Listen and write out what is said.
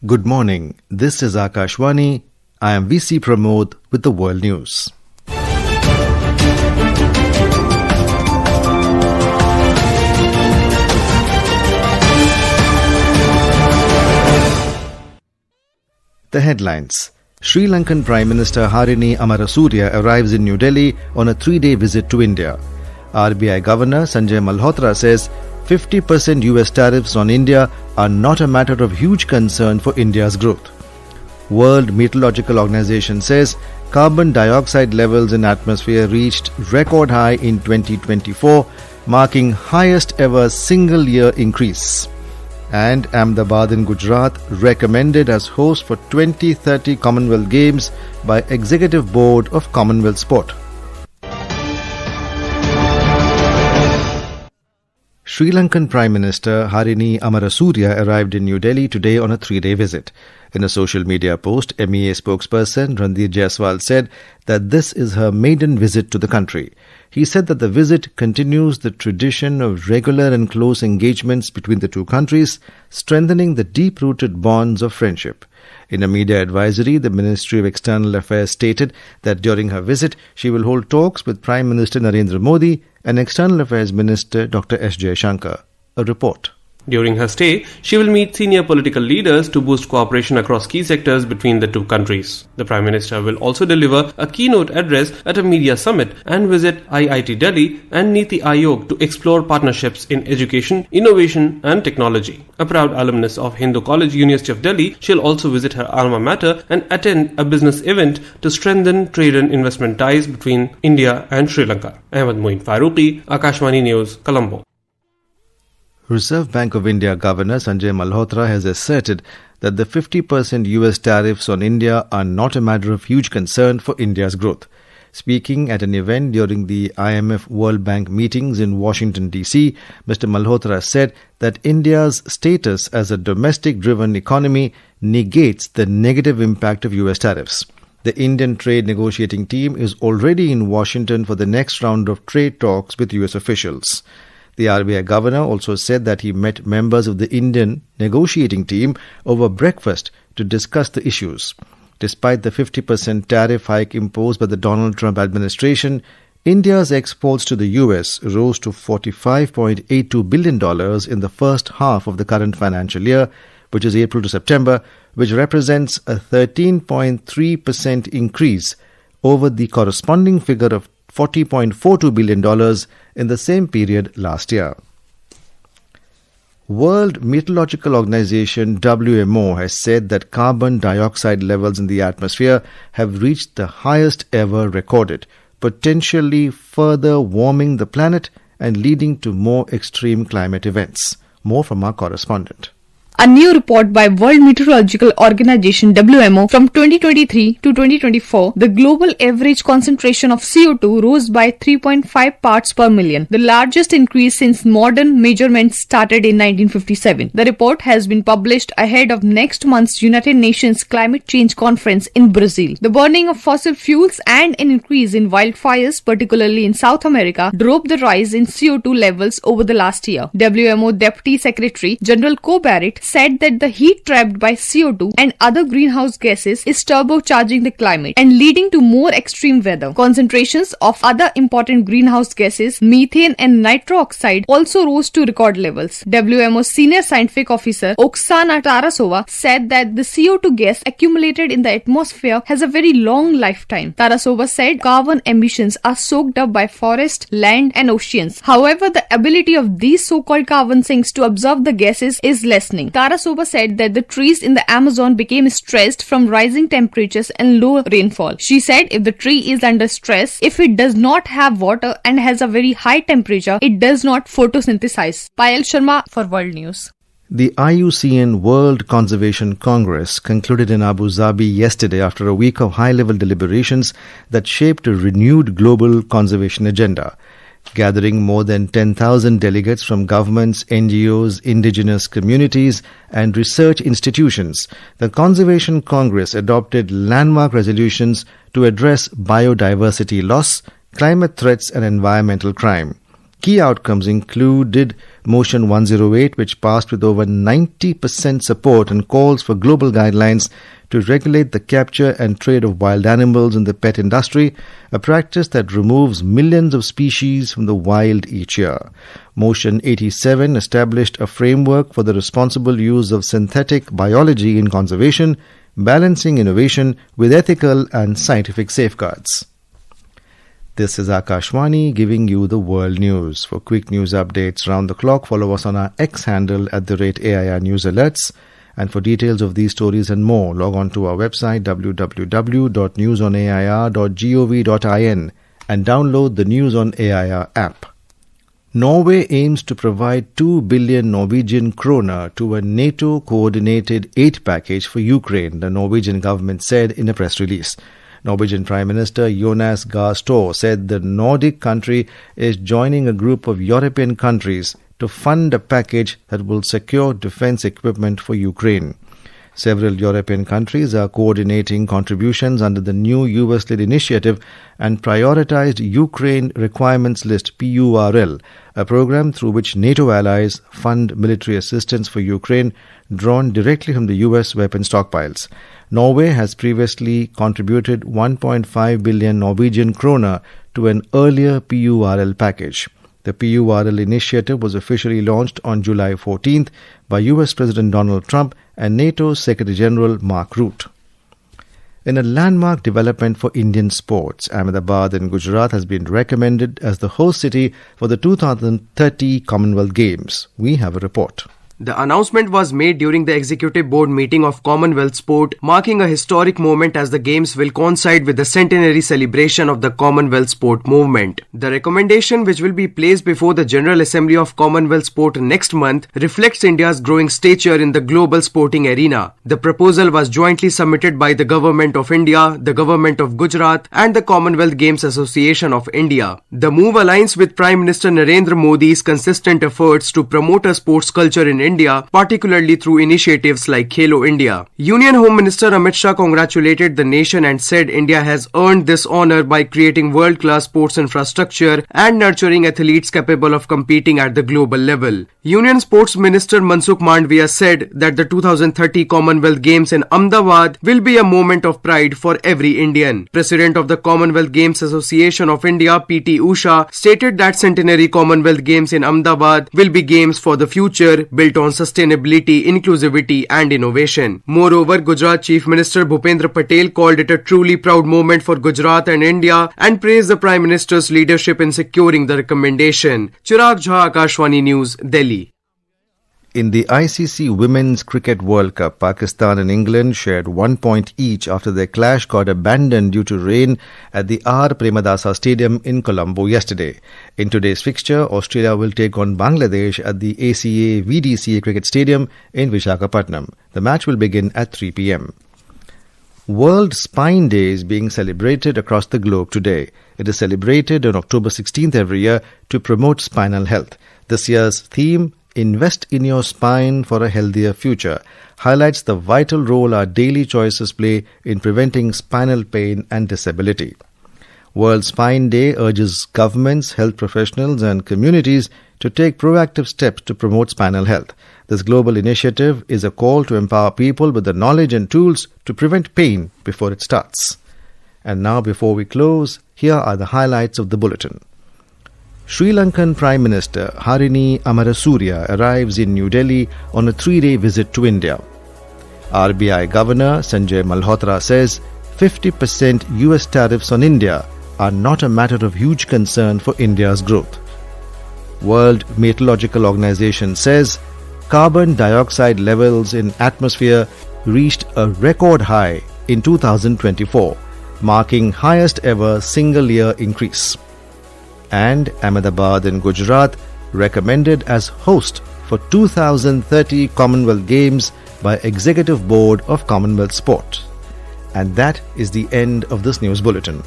Good morning. This is Akashvani. I am VC Pramod with the World News. The headlines. Sri Lankan Prime Minister Harini Amarasuriya arrives in New Delhi on a 3-day visit to India. RBI Governor Sanjay Malhotra says 50% US tariffs on India are not a matter of huge concern for India's growth. World Meteorological Organization says carbon dioxide levels in atmosphere reached record high in 2024, marking highest ever single year increase. And Ahmedabad in Gujarat recommended as host for 2030 Commonwealth Games by Executive Board of Commonwealth Sport. Sri Lankan Prime Minister Harini Amarasuriya arrived in New Delhi today on a 3-day visit. In a social media post, MEA spokesperson Randir Jaiswal said that this is her maiden visit to the country. He said that the visit continues the tradition of regular and close engagements between the two countries, strengthening the deep-rooted bonds of friendship. In a media advisory, the Ministry of External Affairs stated that during her visit, she will hold talks with Prime Minister Narendra Modi and External Affairs Minister Dr. S. Jaishankar. A report. During her stay, she will meet senior political leaders to boost cooperation across key sectors between the two countries. The Prime Minister will also deliver a keynote address at a media summit and visit IIT Delhi and Niti Aayog to explore partnerships in education, innovation and technology. A proud alumnus of Hindu College, University of Delhi, she'll also visit her alma mater and attend a business event to strengthen trade and investment ties between India and Sri Lanka. Ahmed Moin Farooqi, Akashvani News, Colombo. Reserve Bank of India Governor Sanjay Malhotra has asserted that the 50% US tariffs on India are not a matter of huge concern for India's growth. Speaking at an event during the IMF World Bank meetings in Washington, D.C., Mr. Malhotra said that India's status as a domestic-driven economy negates the negative impact of US tariffs. The Indian trade negotiating team is already in Washington for the next round of trade talks with US officials. The RBI governor also said that he met members of the Indian negotiating team over breakfast to discuss the issues. Despite the 50% tariff hike imposed by the Donald Trump administration, India's exports to the US rose to $45.82 billion in the first half of the current financial year, which is April to September, which represents a 13.3% increase over the corresponding figure of $40.42 billion in the same period last year. World Meteorological Organization WMO has said that carbon dioxide levels in the atmosphere have reached the highest ever recorded, potentially further warming the planet and leading to more extreme climate events. More from our correspondent. A new report by World Meteorological Organization WMO from 2023 to 2024, the global average concentration of CO2 rose by 3.5 parts per million, the largest increase since modern measurements started in 1957. The report has been published ahead of next month's United Nations Climate Change Conference in Brazil. The burning of fossil fuels and an increase in wildfires, particularly in South America, drove the rise in CO2 levels over the last year. WMO Deputy Secretary General Co Barrett said that the heat trapped by CO2 and other greenhouse gases is turbocharging the climate and leading to more extreme weather. Concentrations of other important greenhouse gases, methane and nitrous oxide, also rose to record levels. WMO's senior scientific officer Oksana Tarasova said that the CO2 gas accumulated in the atmosphere has a very long lifetime. Tarasova said carbon emissions are soaked up by forest, land and oceans. However, the ability of these so-called carbon sinks to absorb the gases is lessening. Tarasova said that the trees in the Amazon became stressed from rising temperatures and low rainfall. She said if the tree is under stress, if it does not have water and has a very high temperature, it does not photosynthesize. Payal Sharma for World News. The IUCN World Conservation Congress concluded in Abu Dhabi yesterday after a week of high-level deliberations that shaped a renewed global conservation agenda. Gathering more than 10,000 delegates from governments, NGOs, indigenous communities and research institutions, the Conservation Congress adopted landmark resolutions to address biodiversity loss, climate threats and environmental crime. Key outcomes included Motion 108, which passed with over 90% support and calls for global guidelines to regulate the capture and trade of wild animals in the pet industry, a practice that removes millions of species from the wild each year. Motion 87 established a framework for the responsible use of synthetic biology in conservation, balancing innovation with ethical and scientific safeguards. This is Akashwani giving you the world news. For quick news updates round the clock, follow us on our X handle @AIR News Alerts. And for details of these stories and more, log on to our website www.newsonair.gov.in and download the News on AIR app. Norway aims to provide 2 billion Norwegian kroner to a NATO-coordinated aid package for Ukraine, the Norwegian government said in a press release. Norwegian Prime Minister Jonas Gahr Store said the Nordic country is joining a group of European countries to fund a package that will secure defense equipment for Ukraine. Several European countries are coordinating contributions under the new US-led initiative and prioritized Ukraine Requirements List PURL, a program through which NATO allies fund military assistance for Ukraine drawn directly from the US weapon stockpiles. Norway has previously contributed 1.5 billion Norwegian kroner to an earlier PURL package. The PURL initiative was officially launched on July 14th by US President Donald Trump and NATO Secretary General Mark Rutte. In a landmark development for Indian sports, Ahmedabad in Gujarat has been recommended as the host city for the 2030 Commonwealth Games. We have a report. The announcement was made during the executive board meeting of Commonwealth Sport, marking a historic moment as the Games will coincide with the centenary celebration of the Commonwealth Sport movement. The recommendation, which will be placed before the General Assembly of Commonwealth Sport next month, reflects India's growing stature in the global sporting arena. The proposal was jointly submitted by the Government of India, the Government of Gujarat and the Commonwealth Games Association of India. The move aligns with Prime Minister Narendra Modi's consistent efforts to promote a sports culture in India, particularly through initiatives like Khelo India. Union Home Minister Amit Shah congratulated the nation and said India has earned this honor by creating world-class sports infrastructure and nurturing athletes capable of competing at the global level. Union Sports Minister Mansukh Mandviya said that the 2030 Commonwealth Games in Ahmedabad will be a moment of pride for every Indian. President of the Commonwealth Games Association of India, PT Usha, stated that centenary Commonwealth Games in Ahmedabad will be games for the future, built on sustainability, inclusivity and innovation. Moreover, Gujarat Chief Minister Bhupendra Patel called it a truly proud moment for Gujarat and India and praised the Prime Minister's leadership in securing the recommendation. Chirag Jha, Akashwani News, Delhi. In the ICC Women's Cricket World Cup, Pakistan and England shared 1 point each after their clash got abandoned due to rain at the R. Premadasa Stadium in Colombo yesterday. In today's fixture, Australia will take on Bangladesh at the ACA VDCA Cricket Stadium in Visakhapatnam. The match will begin at 3 p.m. World Spine Day is being celebrated across the globe today. It is celebrated on October 16th every year to promote spinal health. This year's theme, Invest in Your Spine for a Healthier Future, highlights the vital role our daily choices play in preventing spinal pain and disability. World Spine Day urges governments, health professionals and communities to take proactive steps to promote spinal health. This global initiative is a call to empower people with the knowledge and tools to prevent pain before it starts. And now, before we close, here are the highlights of the bulletin. Sri Lankan Prime Minister Harini Amarasuriya arrives in New Delhi on a 3-day visit to India. RBI Governor Sanjay Malhotra says 50% US tariffs on India are not a matter of huge concern for India's growth. World Meteorological Organization says carbon dioxide levels in atmosphere reached a record high in 2024, marking highest ever single-year increase. And Ahmedabad in Gujarat recommended as host for 2030 Commonwealth Games by Executive Board of Commonwealth Sport. And that is the end of this news bulletin.